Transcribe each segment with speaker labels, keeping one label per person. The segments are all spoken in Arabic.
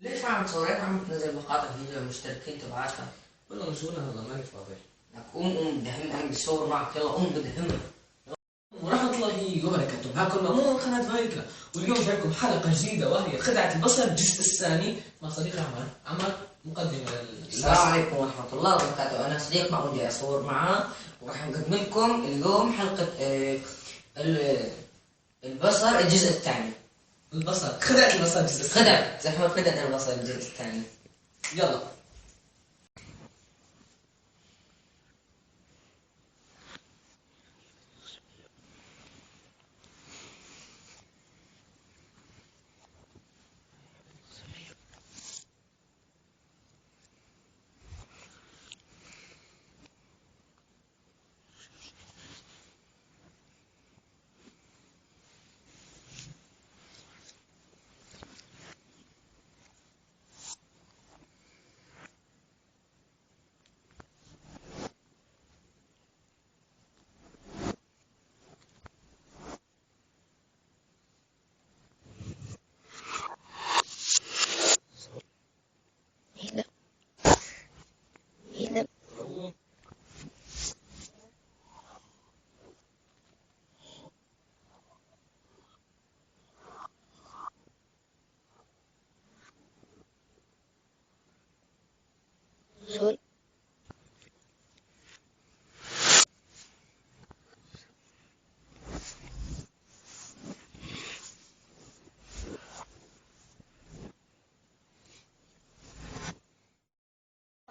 Speaker 1: ليش ما عم تصور؟ هيك عم تنزل مقاطع فيديو المشتركين تبعاتها.
Speaker 2: والله مشغول هلا ماني فاضي.
Speaker 1: لك قوم بدي اهم بدي اصور معك، يلا قوم بدي اهم.
Speaker 2: ورحمة الله وبركاته، معكم مأمون قناة فايكا، واليوم جايكم حلقة جديدة وهي خدعة البصر الجزء الثاني مع صديقي عمر. عمر مقدمة
Speaker 1: السلام عليكم ورحمة الله وبركاته، أنا صديق معه بدي أصور معاه، وراح نقدم لكم اليوم حلقة البصر الجزء الثاني.
Speaker 2: البصر، خدعة البصر الجزء الثاني.
Speaker 1: خدعة البصر الجزء الثاني.
Speaker 2: يلا.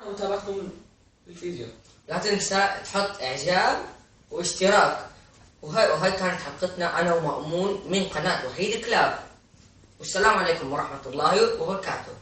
Speaker 2: متابعتكم الفيديو.
Speaker 1: لا تنسى تحط إعجاب واشتراك. وهاي كانت حلقتنا أنا ومأمون من قناة وحيد كلاب. والسلام عليكم ورحمة الله وبركاته.